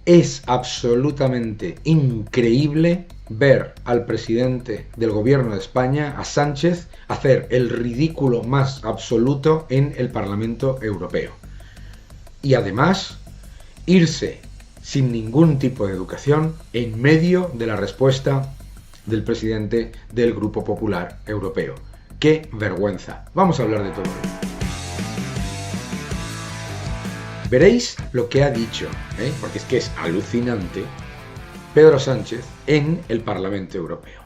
Es absolutamente increíble ver al presidente del gobierno de España, a Sánchez, hacer el ridículo más absoluto en el Parlamento Europeo. Y además, irse sin ningún tipo de educación en medio de la respuesta del presidente del Grupo Popular Europeo. ¡Qué vergüenza! Vamos a hablar de todo ello. Veréis lo que ha dicho, porque es que es alucinante, Pedro Sánchez en el Parlamento Europeo.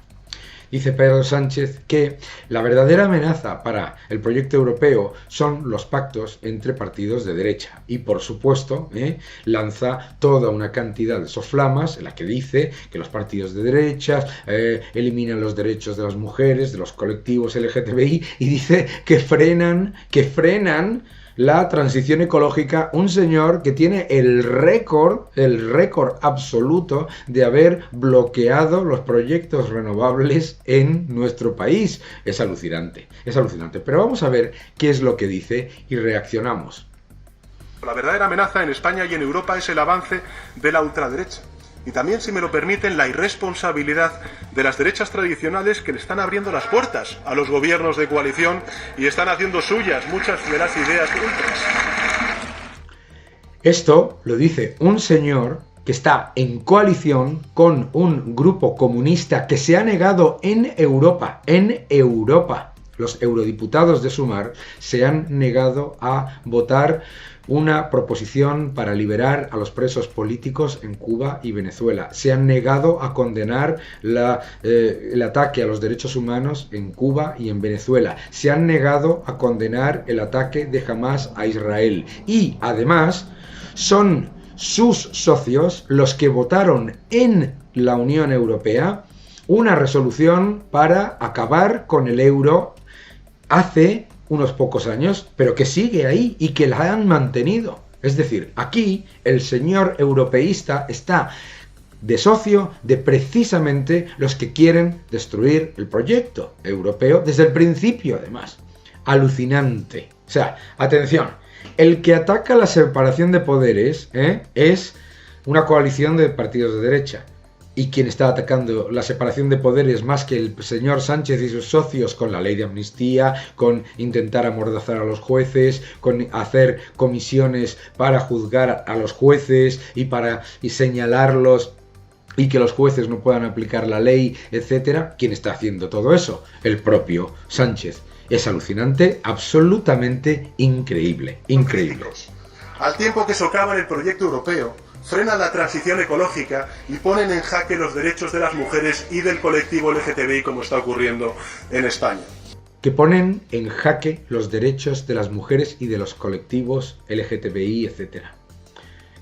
Dice Pedro Sánchez que la verdadera amenaza para el proyecto europeo son los pactos entre partidos de derecha. Y por supuesto, lanza toda una cantidad de soflamas en la que dice que los partidos de derecha eliminan los derechos de las mujeres, de los colectivos LGTBI, y dice que frenan la transición ecológica, un señor que tiene el récord absoluto de haber bloqueado los proyectos renovables en nuestro país. Es alucinante. Pero vamos a ver qué es lo que dice y reaccionamos. La verdadera amenaza en España y en Europa es el avance de la ultraderecha. Y también, si me lo permiten, la irresponsabilidad de las derechas tradicionales que le están abriendo las puertas a los gobiernos de coalición y están haciendo suyas muchas de las ideas ultras. Esto lo dice un señor que está en coalición con un grupo comunista que se ha negado en Europa. Los eurodiputados de Sumar se han negado a votar una proposición para liberar a los presos políticos en Cuba y Venezuela. Se han negado a condenar el ataque a los derechos humanos en Cuba y en Venezuela. Se han negado a condenar el ataque de Hamás a Israel. Y además son sus socios los que votaron en la Unión Europea una resolución para acabar con el euro hace unos pocos años, pero que sigue ahí y que la han mantenido. Es decir, aquí el señor europeísta está de socio de precisamente los que quieren destruir el proyecto europeo desde el principio, además. Alucinante. O sea, atención, el que ataca la separación de poderes es una coalición de partidos de derecha. Y quien está atacando la separación de poderes más que el señor Sánchez y sus socios con la ley de amnistía, con intentar amordazar a los jueces, con hacer comisiones para juzgar a los jueces y señalarlos y que los jueces no puedan aplicar la ley, etcétera. ¿Quién está haciendo todo eso? El propio Sánchez. Es alucinante, absolutamente increíble. Al tiempo que socavan el proyecto europeo, frenan la transición ecológica y ponen en jaque los derechos de las mujeres y del colectivo LGTBI, como está ocurriendo en España. Que ponen en jaque los derechos de las mujeres y de los colectivos LGTBI, etc.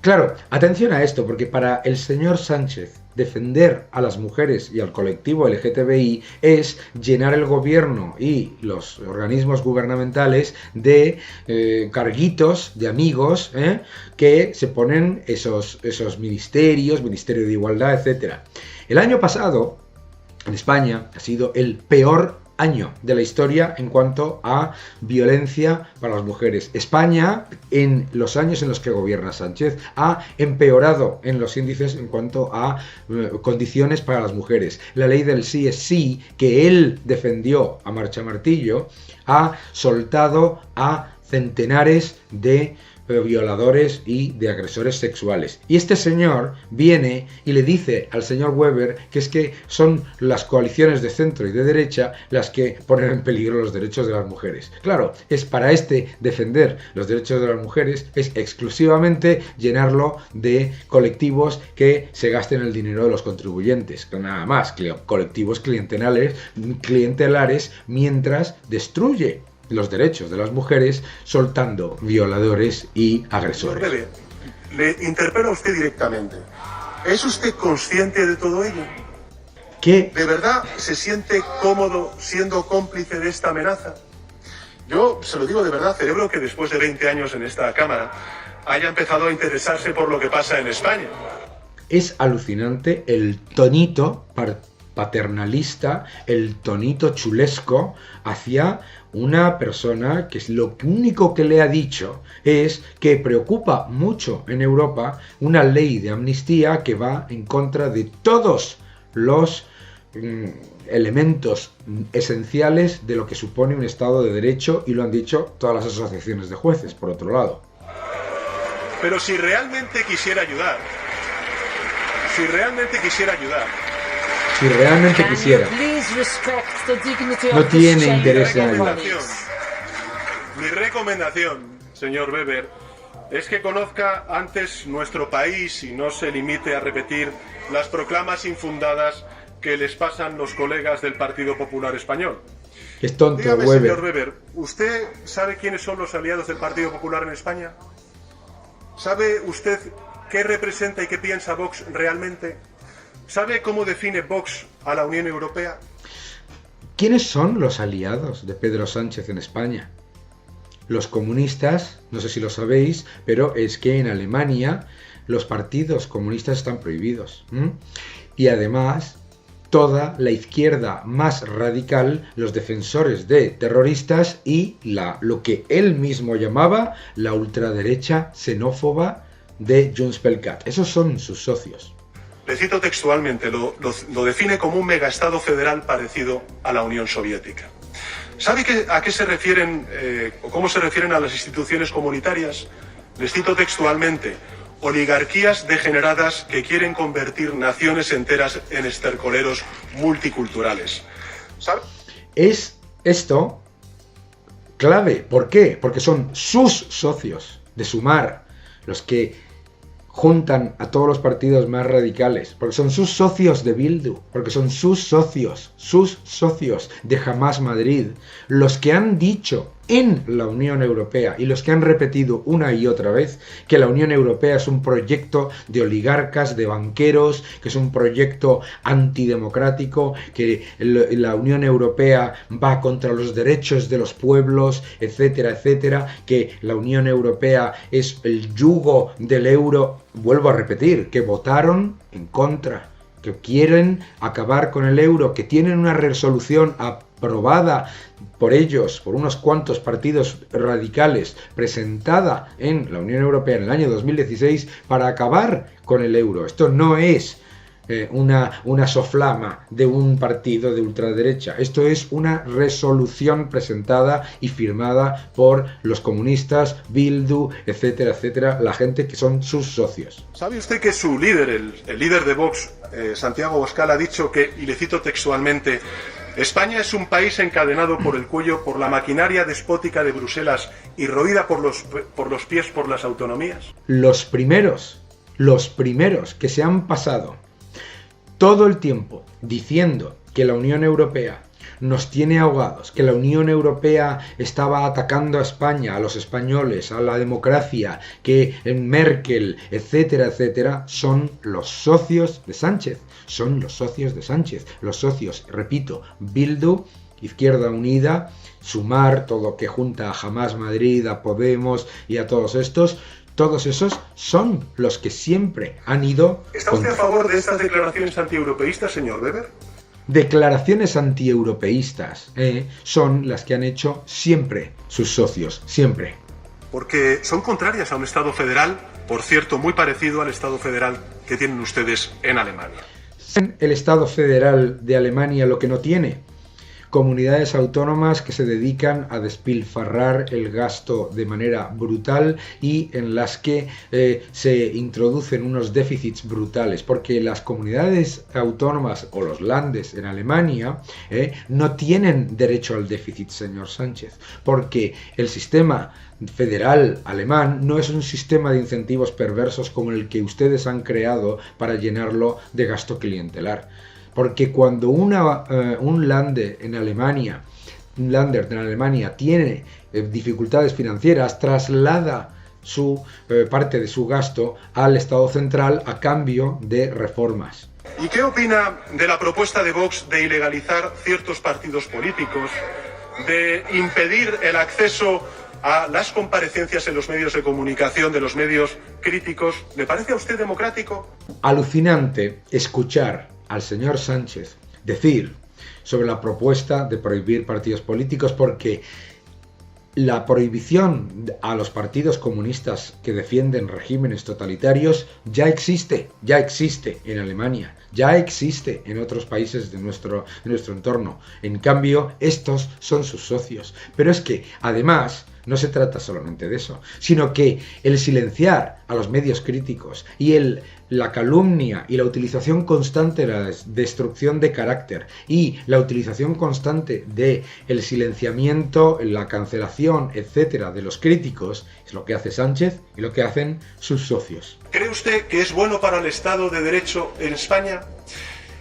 Claro, atención a esto, porque para el señor Sánchez defender a las mujeres y al colectivo LGTBI es llenar el gobierno y los organismos gubernamentales de carguitos, de amigos, que se ponen esos ministerios, Ministerio de Igualdad, etc. El año pasado, en España, ha sido el peor año de la historia en cuanto a violencia para las mujeres. España, en los años en los que gobierna Sánchez, ha empeorado en los índices en cuanto a condiciones para las mujeres. La ley del sí es sí, que él defendió a marcha martillo, ha soltado a centenares de violadores y de agresores sexuales. Y este señor viene y le dice al señor Weber que es que son las coaliciones de centro y de derecha las que ponen en peligro los derechos de las mujeres. Claro, es para defender los derechos de las mujeres, es exclusivamente llenarlo de colectivos que se gasten el dinero de los contribuyentes, nada más, colectivos clientelares, mientras destruye los derechos de las mujeres soltando violadores y agresores. Le interpelo a usted directamente. ¿Es usted consciente de todo ello? ¿Qué? ¿De verdad se siente cómodo siendo cómplice de esta amenaza? Yo se lo digo de verdad, celebro que después de 20 años en esta Cámara haya empezado a interesarse por lo que pasa en España. Es alucinante el tonito paternalista, el tonito chulesco hacia una persona que lo único que le ha dicho es que preocupa mucho en Europa una ley de amnistía que va en contra de todos los elementos esenciales de lo que supone un Estado de Derecho, y lo han dicho todas las asociaciones de jueces, por otro lado. Pero si realmente quisiera ayudar, si realmente quisiera, no tiene interés en ayudar. Mi recomendación, señor Weber, es que conozca antes nuestro país y no se limite a repetir las proclamas infundadas que les pasan los colegas del Partido Popular Español. Es tonto, Dígame, Weber. señor Weber, ¿usted sabe quiénes son los aliados del Partido Popular en España? ¿Sabe usted qué representa y qué piensa Vox realmente? ¿Sabe cómo define Vox a la Unión Europea? ¿Quiénes son los aliados de Pedro Sánchez en España? Los comunistas, no sé si lo sabéis, pero es que en Alemania los partidos comunistas están prohibidos. Y además, toda la izquierda más radical, los defensores de terroristas y lo que él mismo llamaba la ultraderecha xenófoba de Junts pel Cat. Esos son sus socios. Le cito textualmente, lo define como un megaestado federal parecido a la Unión Soviética. ¿Sabe a qué se refieren o cómo se refieren a las instituciones comunitarias? Les cito textualmente: oligarquías degeneradas que quieren convertir naciones enteras en estercoleros multiculturales. ¿Sabe? Es esto clave. ¿Por qué? Porque son sus socios de Sumar los que juntan a todos los partidos más radicales, porque son sus socios de Bildu, porque son sus socios de Hamás Madrid, los que han dicho en la Unión Europea y los que han repetido una y otra vez que la Unión Europea es un proyecto de oligarcas, de banqueros, que es un proyecto antidemocrático, que la Unión Europea va contra los derechos de los pueblos, etcétera, etcétera, que la Unión Europea es el yugo del euro. Vuelvo a repetir, que votaron en contra, que quieren acabar con el euro, que tienen una resolución aprobada por ellos, por unos cuantos partidos radicales, presentada en la Unión Europea en el año 2016 para acabar con el euro. Esto no es una soflama de un partido de ultraderecha. Esto es una resolución presentada y firmada por los comunistas, Bildu, etcétera, etcétera, la gente que son sus socios. ¿Sabe usted que su líder, el líder de Vox, Santiago Abascal, ha dicho que, y le cito textualmente: España es un país encadenado por el cuello por la maquinaria despótica de Bruselas y roída por los pies por las autonomías? Los primeros que se han pasado todo el tiempo diciendo que la Unión Europea nos tiene ahogados, que la Unión Europea estaba atacando a España, a los españoles, a la democracia, que Merkel, etcétera, etcétera, son los socios de Sánchez. Son los socios de Sánchez. Los socios, repito, Bildu, Izquierda Unida, Sumar, todo que junta a Hamás Madrid, a Podemos y a todos estos. Todos esos son los que siempre han ido... ¿Está usted a favor de estas declaraciones antieuropeístas, señor Weber? Declaraciones antieuropeístas son las que han hecho siempre sus socios, siempre. Porque son contrarias a un Estado federal, por cierto, muy parecido al Estado federal que tienen ustedes en Alemania. El Estado federal de Alemania lo que no tiene: comunidades autónomas que se dedican a despilfarrar el gasto de manera brutal y en las que se introducen unos déficits brutales, porque las comunidades autónomas o los landes en Alemania no tienen derecho al déficit, señor Sánchez, porque el sistema federal alemán no es un sistema de incentivos perversos como el que ustedes han creado para llenarlo de gasto clientelar. Porque cuando un Länder en Alemania tiene dificultades financieras, traslada su parte de su gasto al Estado central a cambio de reformas. ¿Y qué opina de la propuesta de Vox de ilegalizar ciertos partidos políticos, de impedir el acceso a las comparecencias en los medios de comunicación de los medios críticos? ¿Le parece a usted democrático? Alucinante escuchar al señor Sánchez decir sobre la propuesta de prohibir partidos políticos, porque la prohibición a los partidos comunistas que defienden regímenes totalitarios ya existe en Alemania, ya existe en otros países de nuestro entorno. En cambio, estos son sus socios. Pero es que, además, no se trata solamente de eso, sino que el silenciar a los medios críticos y la calumnia y la utilización constante de la destrucción de carácter y la utilización constante de el silenciamiento, la cancelación, etcétera, de los críticos, es lo que hace Sánchez y lo que hacen sus socios. ¿Cree usted que es bueno para el Estado de Derecho en España?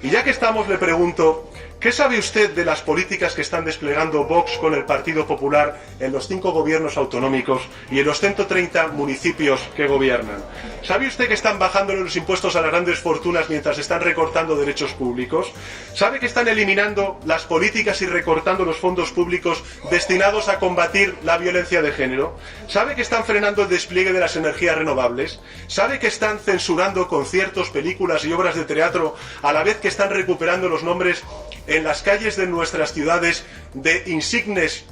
Y ya que estamos, le pregunto, ¿qué sabe usted de las políticas que están desplegando Vox con el Partido Popular en los 5 gobiernos autonómicos y en los 130 municipios que gobiernan? ¿Sabe usted que están bajándole los impuestos a las grandes fortunas mientras están recortando derechos públicos? ¿Sabe que están eliminando las políticas y recortando los fondos públicos destinados a combatir la violencia de género? ¿Sabe que están frenando el despliegue de las energías renovables? ¿Sabe que están censurando conciertos, películas y obras de teatro a la vez que están recuperando los nombres en las calles de nuestras ciudades de insignes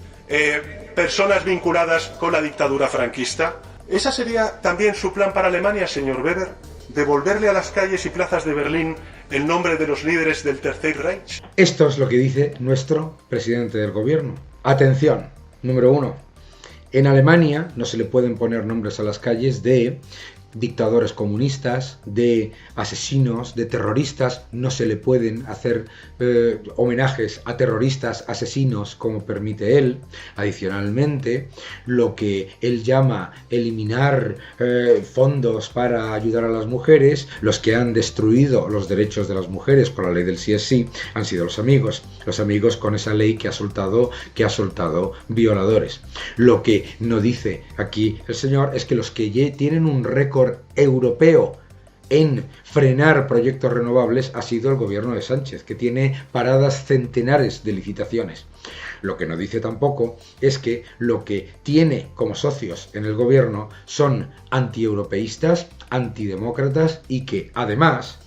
personas vinculadas con la dictadura franquista? ¿Esa sería también su plan para Alemania, señor Weber? ¿Devolverle a las calles y plazas de Berlín el nombre de los líderes del Tercer Reich? Esto es lo que dice nuestro presidente del gobierno. Atención, número 1. En Alemania no se le pueden poner nombres a las calles de dictadores comunistas, de asesinos, de terroristas. No se le pueden hacer homenajes a terroristas, asesinos, como permite él. Adicionalmente, lo que él llama eliminar fondos para ayudar a las mujeres, los que han destruido los derechos de las mujeres con la ley del sí es sí, han sido los amigos con esa ley que ha soltado violadores. Lo que no dice aquí el señor es que los que tienen un récord europeo en frenar proyectos renovables ha sido el gobierno de Sánchez, que tiene paradas centenares de licitaciones. Lo que no dice tampoco es que lo que tiene como socios en el gobierno son antieuropeístas, antidemócratas y que además,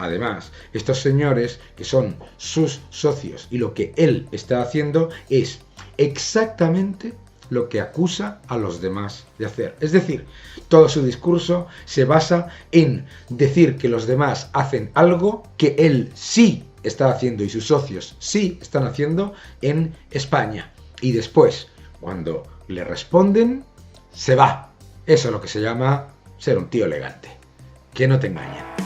estos señores que son sus socios y lo que él está haciendo es exactamente lo que acusa a los demás de hacer. Es decir, todo su discurso se basa en decir que los demás hacen algo que él sí está haciendo y sus socios sí están haciendo en España. Y después, cuando le responden, se va. Eso es lo que se llama ser un tío elegante. Que no te engañen.